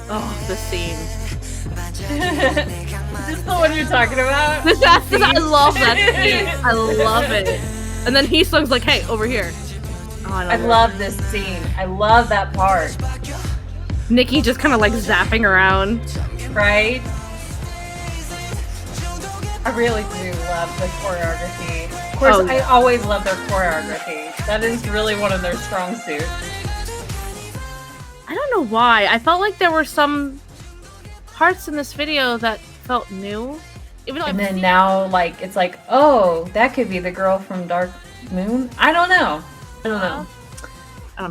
Oh, the scene. Is this the one you're talking about? I love that scene. I love it. And then Heesung's like, hey, over here. Oh, I love this scene. I love that part. Nikki just kind of like zapping around. Right? I really do love the choreography. Of course, I always love their choreography. That is really one of their strong suits. I don't know why. I felt like there were some parts in this video that felt new. Even though now, like, it's like, oh, that could be the girl from Dark Moon? I don't know. I don't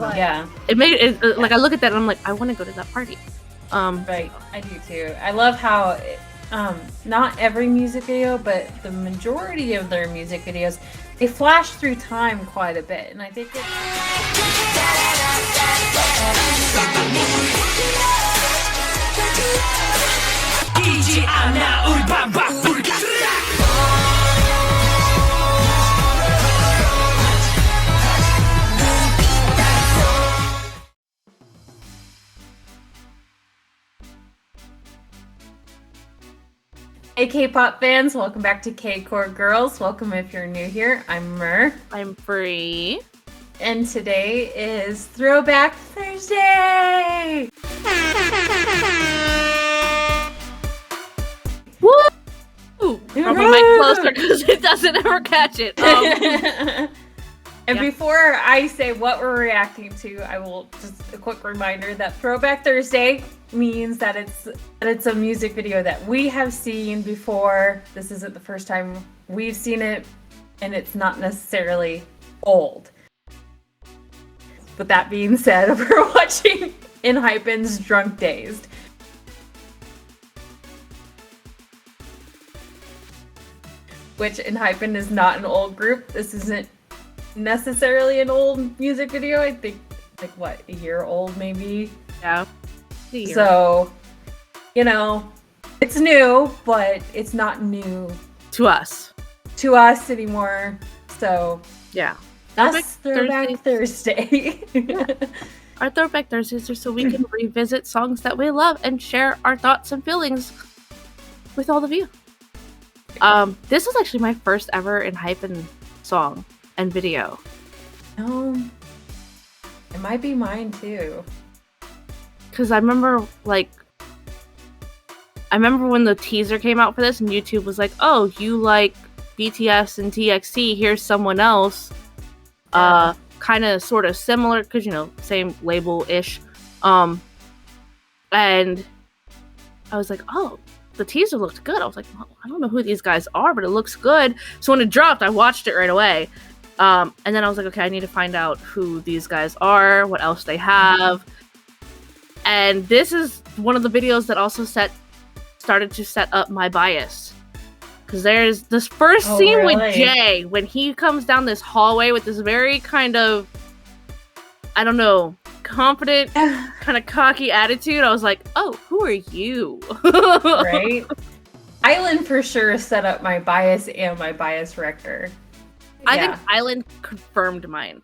know. Yeah. It made it, like, I look at that and I'm like, I want to go to that party. Right. I do too. I love how, not every music video, but the majority of their music videos, they flash through time quite a bit. And I think it's... Hey K-pop fans, welcome back to K-Cordgirls. Welcome if you're new here. I'm Mer. I'm Free. And today is Throwback Thursday! Woo! Bring my mic closer because it doesn't ever catch it. And before I say what we're reacting to, I will just a quick reminder that Throwback Thursday means that it's a music video that we have seen before. This isn't the first time we've seen it, and it's not necessarily old. But that being said, we're watching Enhypen's Drunk-Dazed. Which Enhypen is not an old group. This isn't necessarily an old music video. I think like what, a year old maybe? Yeah. So, you know, it's new, but it's not new to us anymore. So yeah, that's Throwback Thursday. Yeah. Our Throwback Thursdays are so we can revisit songs that we love and share our thoughts and feelings with all of you. This was actually my first ever Enhypen song and video. It might be mine too. Because I remember when the teaser came out for this and YouTube was like, oh, you like BTS and TXT, here's someone else. Kind of sort of similar, because, you know, same label-ish. And I was like, oh, the teaser looked good. I was like, well, I don't know who these guys are, but it looks good. So when it dropped, I watched it right away. And then I was like, okay, I need to find out who these guys are, what else they have. And this is one of the videos that also started to set up my bias. Because there's this first scene with Jay, when he comes down this hallway with this very kind of, I don't know, confident, kind of cocky attitude. I was like, oh, who are you? Right? Island for sure set up my bias and my bias wrecker. I think Island confirmed mine.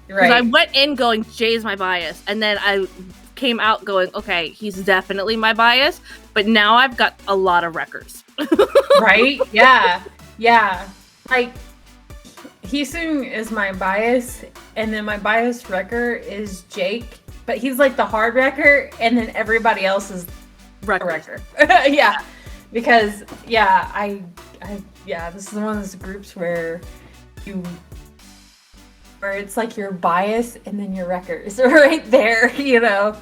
Right. I went in going, Jay's my bias. And then I came out going, okay, he's definitely my bias. But now I've got a lot of wreckers. Right? Yeah. Yeah. Like, Heesung is my bias. And then my bias wrecker is Jake. But he's like the hard wrecker. And then everybody else is wrecker. Yeah. Because, yeah, this is one of those groups where it's like your bias and then your wreckers are right there, you know.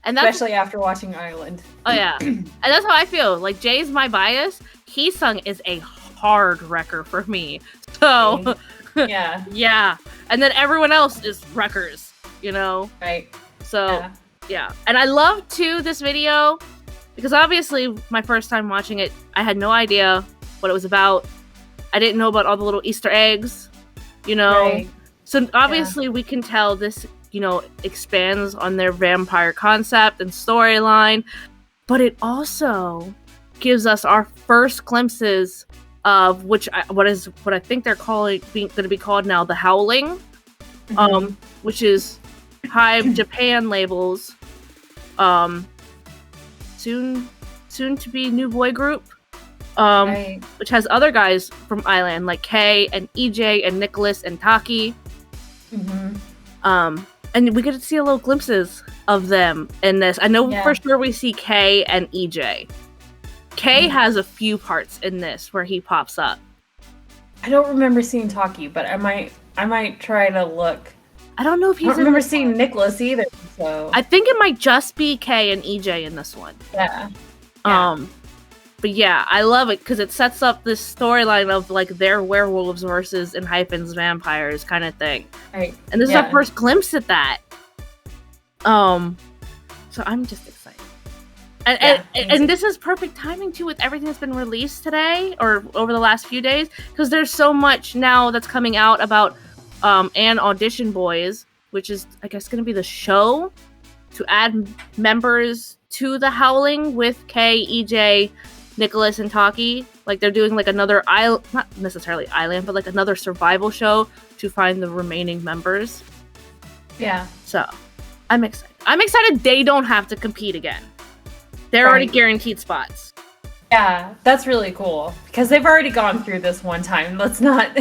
And especially after watching Island. Oh yeah. And that's how I feel. Like, Jay's my bias. Heesung is a hard wrecker for me. So yeah. Yeah. And then everyone else is wreckers, you know? Right. So yeah. And I love too this video because obviously my first time watching it, I had no idea what it was about. I didn't know about all the little Easter eggs, you know? Right. So obviously we can tell this, you know, expands on their vampire concept and storyline, but it also gives us our first glimpses of what I think they're going to be called now, the Howling, which is Hive Japan labels, soon to be new boy group, which has other guys from Island like Kay and EJ and Nicholas and Taki. And we get to see a little glimpses of them in this. I know for sure we see Kay and EJ. Kay has a few parts in this where he pops up. I don't remember seeing Taki, but I might try to look. I don't know if he's. I don't remember seeing Nicholas either. So I think it might just be Kay and EJ in this one. Yeah. But yeah, I love it because it sets up this storyline of like their werewolves versus Enhypen's vampires kind of thing. Right. And this is our first glimpse at that. So I'm just excited. And this is perfect timing too with everything that's been released today or over the last few days, because there's so much now that's coming out about and Audition Boys, which is I guess going to be the show to add members to the Howling with Kay, EJ, Nicholas, and Taki. Like they're doing like another not necessarily island, but like another survival show to find the remaining members. Yeah. So I'm excited. I'm excited they don't have to compete again. They're already guaranteed spots. Yeah, that's really cool because they've already gone through this one time. Let's not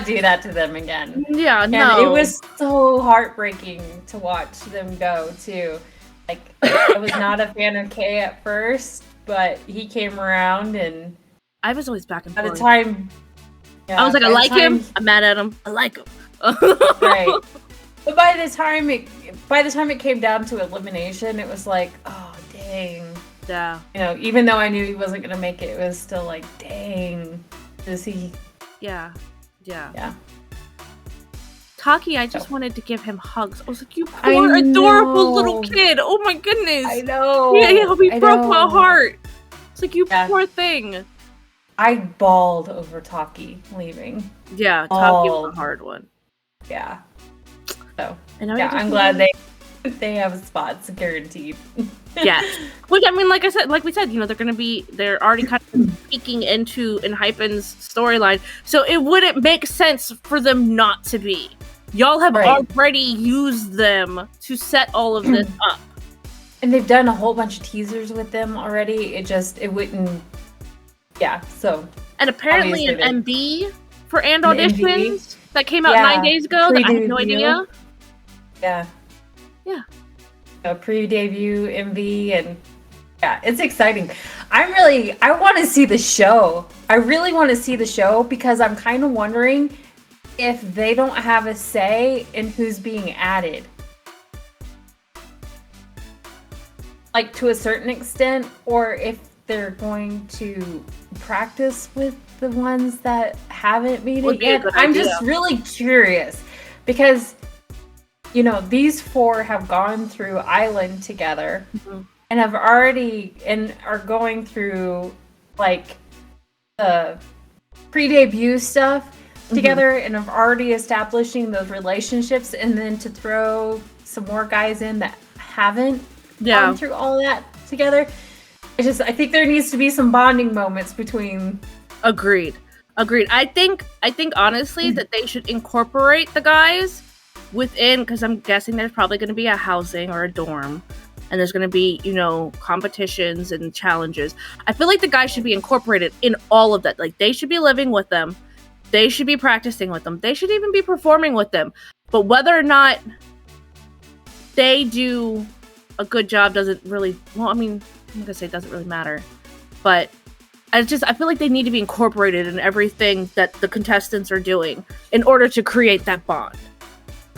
do that to them again. Yeah, and no. It was so heartbreaking to watch them go too. Like I was not a fan of Kay at first, but he came around and I was always back and forth. By the time I was like, I like him. I'm mad at him. I like him. Right. But by the time it came down to elimination, it was like, oh dang. Yeah. You know, even though I knew he wasn't gonna make it, it was still like, dang. Is he? Yeah. Taki, I just wanted to give him hugs. I was like, you poor adorable little kid. Oh my goodness. I know. Yeah, he broke my heart. It's like, you poor thing. I bawled over Taki leaving. Yeah, Taki was a hard one. Yeah. So, I'm glad they have spots guaranteed. Yes. Which, I mean, like we said, you know, they're already kind of peeking into Enhypen's storyline, so it wouldn't make sense for them not to be. Y'all have already used them to set all of this up. And they've done a whole bunch of teasers with them already. It wouldn't. Yeah, so. And apparently an MV for auditions that came out 9 days ago that I had no idea. Yeah. A pre-debut MV, and it's exciting. I want to see the show. I really want to see the show because I'm kind of wondering if they don't have a say in who's being added. Like to a certain extent, or if they're going to practice with the ones that haven't made it yet. I'm just really curious because you know, these four have gone through Island together and have already are going through like the pre-debut stuff together and have already establishing those relationships, and then to throw some more guys in that haven't gone through all that together. I think there needs to be some bonding moments between. Agreed. I think honestly that they should incorporate the guys within, because I'm guessing there's probably going to be a housing or a dorm, and there's going to be, you know, competitions and challenges. I feel like the guys should be incorporated in all of that. Like, they should be living with them. They should be practicing with them. They should even be performing with them. But whether or not they do a good job doesn't really, well, I mean, I'm going to say it doesn't really matter. But I feel like they need to be incorporated in everything that the contestants are doing in order to create that bond.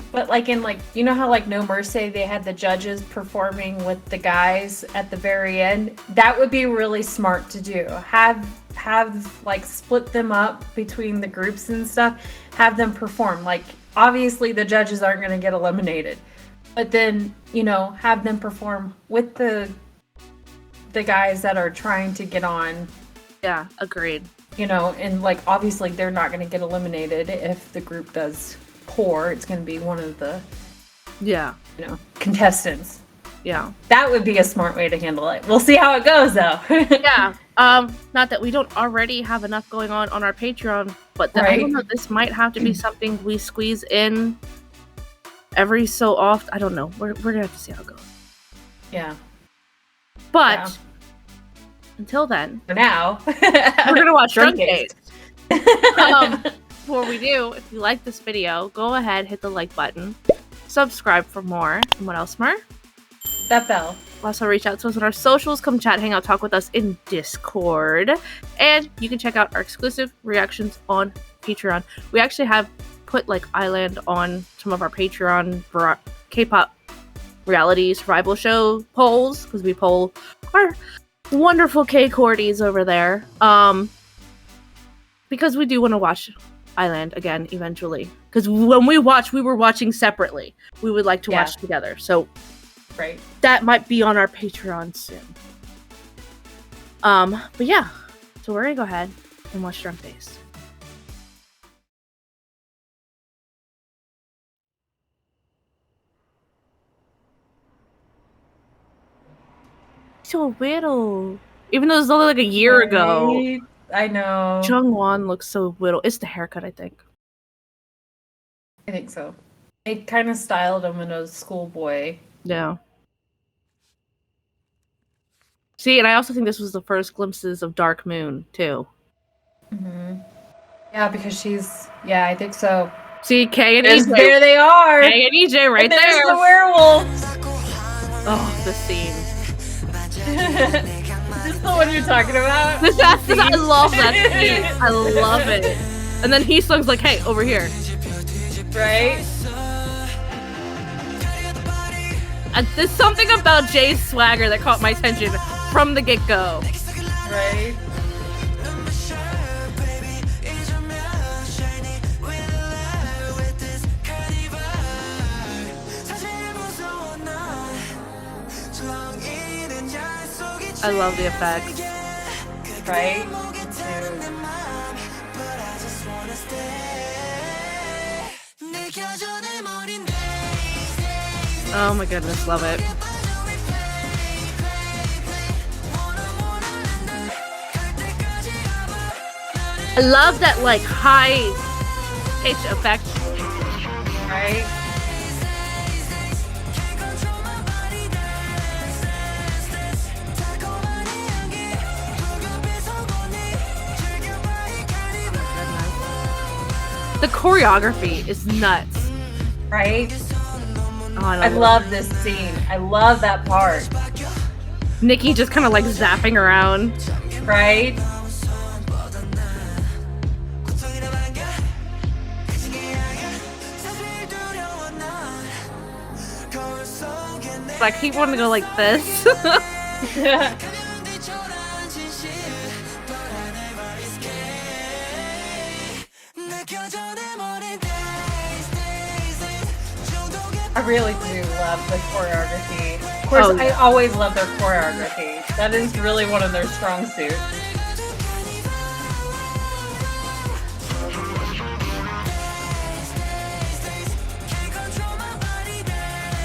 But like you know how like No Mercy, they had the judges performing with the guys at the very end? That would be really smart to do. Have like split them up between the groups and stuff. Have them perform. Like obviously the judges aren't going to get eliminated. But then, you know, have them perform with the guys that are trying to get on. Yeah, agreed. You know, and like obviously they're not going to get eliminated if the group does poor. It's going to be one of the contestants. Yeah, that would be a smart way to handle it. We'll see how it goes though. Not that we don't already have enough going on our Patreon, but I don't know, this might have to be something we squeeze in every so often. I don't know, we're gonna have to see how it goes. But Yeah. until then, For now, we're gonna watch Drunk-Dazed. Before we do, if you like this video, go ahead, hit the like button, subscribe for more. And what else, Mer? That bell. Also, reach out to us on our socials. Come chat, hang out, talk with us in Discord. And you can check out our exclusive reactions on Patreon. We actually have put like Island on some of our Patreon K-pop reality survival show polls, because we poll our wonderful K-Cordgirls over there. Because we do want to watch Island again eventually. Because when we were watching separately. We would like to watch together. So Right. that might be on our Patreon soon. But yeah. So we're gonna go ahead and watch Drunk-Dazed. So little. Even though it's only like a year ago. Right? I know. Jungwon looks so little. It's the haircut, I think. I think so. They kind of styled him in a schoolboy. Yeah. See, and I also think this was the first glimpses of Dark Moon, too. Mm-hmm. Yeah, because she's... Yeah, I think so. See, K and There's, EJ. there they are! K and EJ right and there's there. the werewolves! Oh, the scene. Is this the one you're talking about? I love that scene. I love it. And then Heesung's like, hey, over here. Right? And there's something about Jay's swagger that caught my attention from the get-go. Right? I love the effects. Right? Oh my goodness, love it. I love that like high pitch effect. Right? The choreography is nuts. Right? Oh, I love this scene. I love that part. Nikki just kind of like zapping around. Right? I keep wanting to go like this. I really do love the choreography. Of course, I always love their choreography. That is really one of their strong suits.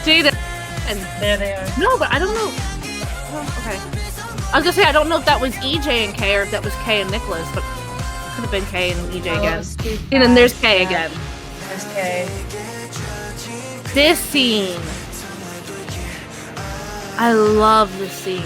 Jada. And there they are. No, but I don't know. Oh, okay. I was gonna say I don't know if that was EJ and K or if that was K and Nicholas, but could have been K and EJ again. And then there's K again. There's K. This scene. I love this scene.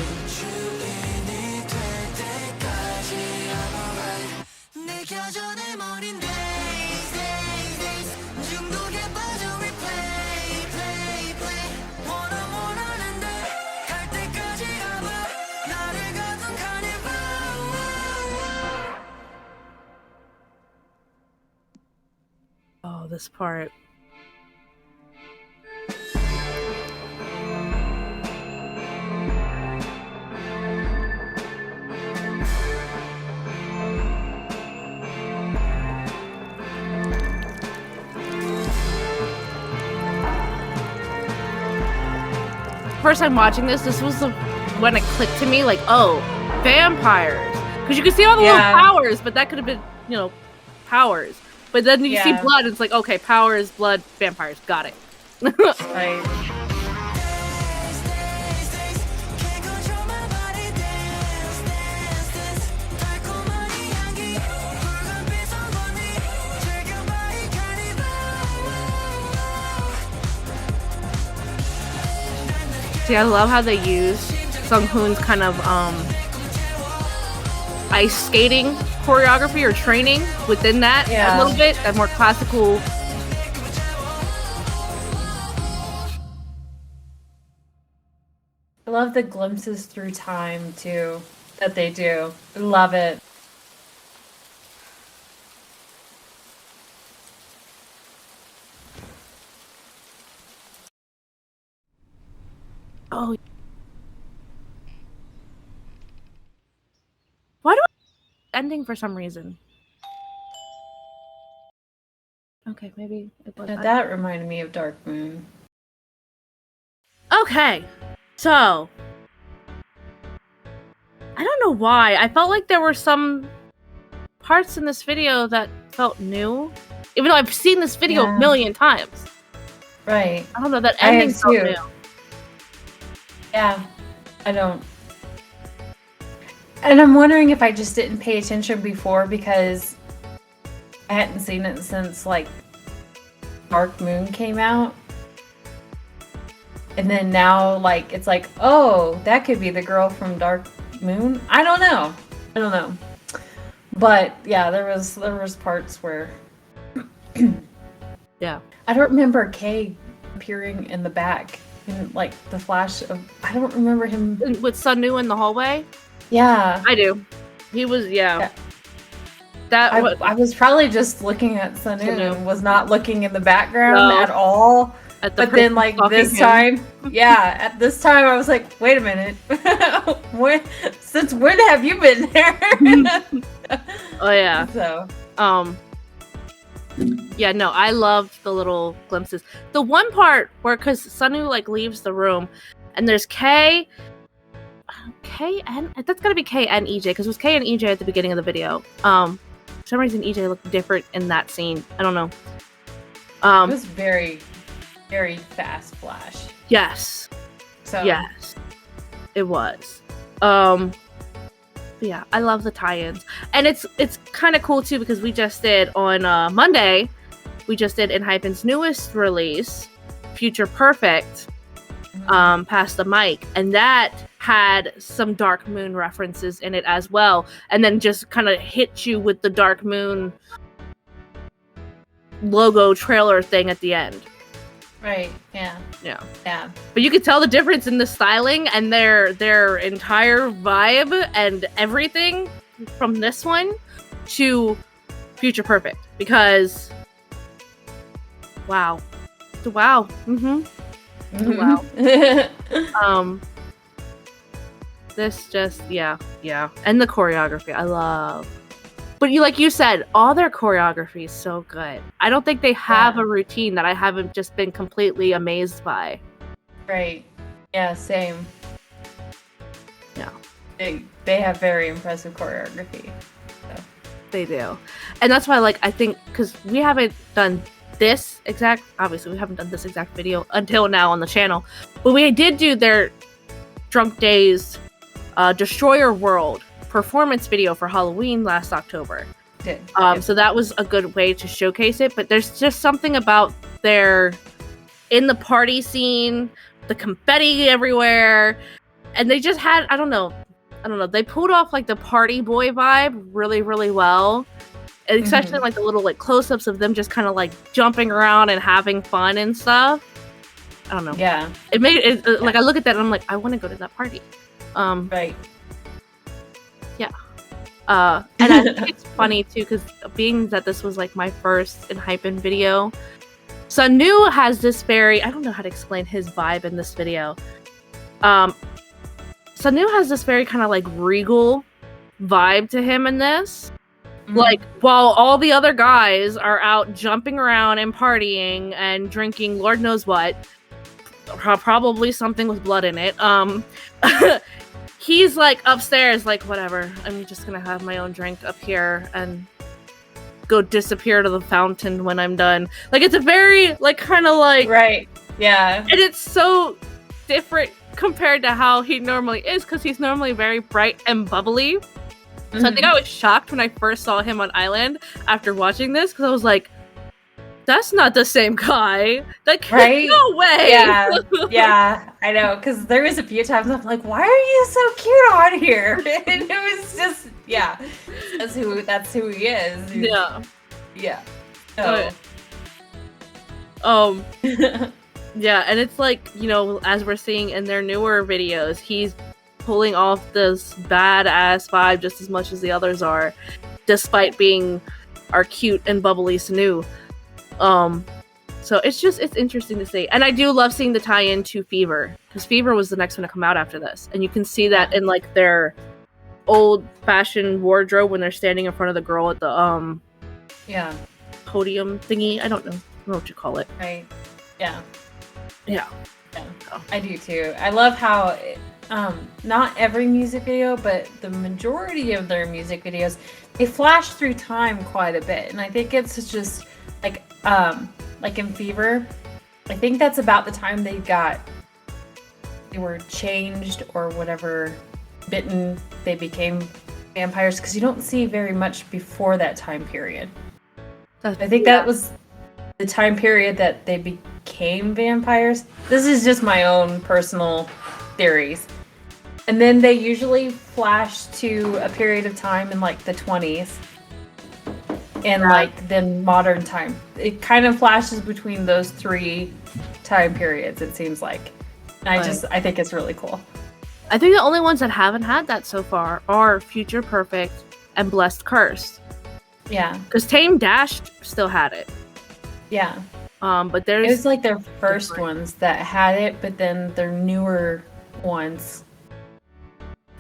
Oh, this part. First time watching this was when it clicked to me, like, oh, vampires. Because you can see all the little powers, but that could have been, you know, powers. But then you see blood, and it's like, okay, powers, blood, vampires. Got it. Right. See, I love how they use Sunghoon's kind of ice skating choreography or training within that a little bit, that more classical. I love the glimpses through time too that they do. I love it. Oh, why do I ending for some reason? Okay, maybe it was. That reminded me of Dark Moon. Okay, so I don't know why. I felt like there were some parts in this video that felt new, even though I've seen this video a million times. Right. I don't know, that ending felt new. Yeah, I don't. And I'm wondering if I just didn't pay attention before because I hadn't seen it since like Dark Moon came out. And then now like it's like, oh, that could be the girl from Dark Moon. I don't know. But yeah, there was parts where yeah. I don't remember Kay appearing in the back. In, like the flash of, I don't remember him with Sunu in the hallway. Yeah, I do. He was that. I was probably just looking at Sunu and was not looking in the background at all. But then, like this time, at this time, I was like, wait a minute, since when have you been there? Oh yeah. So yeah, no, I loved the little glimpses. The one part where, because Sunu like leaves the room, and there's K and that's gotta be K and EJ, because it was K and EJ at the beginning of the video. For some reason EJ looked different in that scene. I don't know. It was very, very fast flash. Yes. So yes, it was. Yeah, I love the tie-ins, and it's kind of cool too because we just did on Monday, we just did Enhypen's newest release, Future Perfect, Past the Mic, and that had some Dark Moon references in it as well, and then just kind of hit you with the Dark Moon logo trailer thing at the end. Right. Yeah. But you could tell the difference in the styling and their entire vibe and everything from this one to Future Perfect, because wow. Wow. Wow. This just yeah. And the choreography I love. But like you said, all their choreography is so good. I don't think they have a routine that I haven't just been completely amazed by. Right. Yeah, same. Yeah. They have very impressive choreography. So. They do. And that's why, like, I think, because we haven't done this exact video until now on the channel, but we did do their Drunk-Dazed Destroyer World performance video for Halloween last October. So that was a good way to showcase it, but there's just something about their in the party scene, the confetti everywhere, and they just had I don't know, they pulled off like the party boy vibe really, really well, and especially like the little like close-ups of them just kind of like jumping around and having fun and stuff. I don't know. Yeah, it made it like I look at that and I'm like, I want to go to that party. Right. Yeah. And I think it's funny too, because being that this was like my first Enhypen video, Sunu has this very, I don't know how to explain his vibe in this video. Sunu has this very kind of like regal vibe to him in this. Like, while all the other guys are out jumping around and partying and drinking Lord knows what, probably something with blood in it, he's like upstairs, like, whatever, I'm just gonna have my own drink up here and go disappear to the fountain when I'm done. Like, it's a very, like, kind of like... Right, yeah. And it's so different compared to how he normally is, because he's normally very bright and bubbly. So I think I was shocked when I first saw him on Island after watching this, because I was like, that's not the same guy. Like, Right? no way. Yeah, I know. Because there was a few times I'm like, why are you so cute on here? And it was just, yeah, that's who he is. Yeah. So. Yeah, and it's like, you know, as we're seeing in their newer videos, he's pulling off this badass vibe just as much as the others are, despite being our cute and bubbly Sanu. So it's interesting to see. And I do love seeing the tie-in to Fever, because Fever was the next one to come out after this. And you can see that in like their old-fashioned wardrobe when they're standing in front of the girl at the podium thingy. I don't know what you call it. Right. Yeah. Oh. I do too. I love how not every music video, but the majority of their music videos, they flash through time quite a bit. And I think it's just like in Fever, I think that's about the time they were changed or whatever, bitten, they became vampires, because you don't see very much before that time period. I think that was the time period that they became vampires. This is just my own personal theories. And then they usually flash to a period of time in like the 20s and like then modern time. It kind of flashes between those three time periods, it seems like. And I think it's really cool. I think the only ones that haven't had that so far are Future Perfect and Blessed Curse. Yeah. Because Tame Dashed still had it. Yeah. But there's... It was like their first ones that had it, but then their newer ones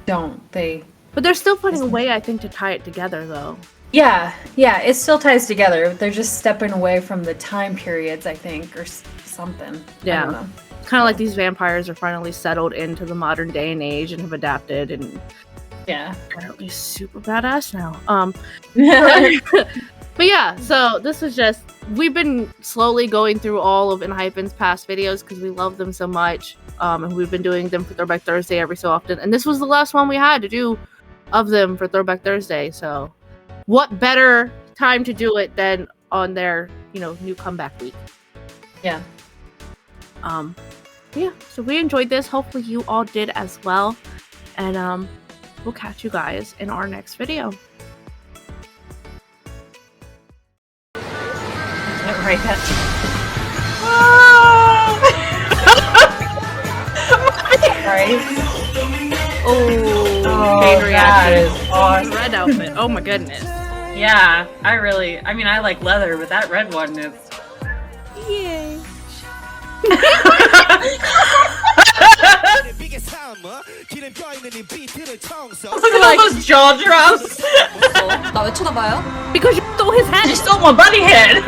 don't. But they're still finding a way, I think, to tie it together, though. Yeah, it still ties together. They're just stepping away from the time periods, I think, or something. Yeah. I don't know. Kind of like these vampires are finally settled into the modern day and age and have adapted and apparently super badass now. But yeah, so this is just, we've been slowly going through all of Enhypen's past videos because we love them so much. And we've been doing them for Throwback Thursday every so often. And this was the last one we had to do of them for Throwback Thursday. So what better time to do it than on their, new comeback week. Yeah. Yeah, so we enjoyed this. Hopefully you all did as well. And we'll catch you guys in our next video. Right, that. Oh, chain reaction. Awesome. Red outfit. Oh my goodness. Yeah, I like leather, but that red one is. Yay. Look at all those jaw drops. 나 왜 쳐다봐요? Because you stole his head. You stole my bunny head.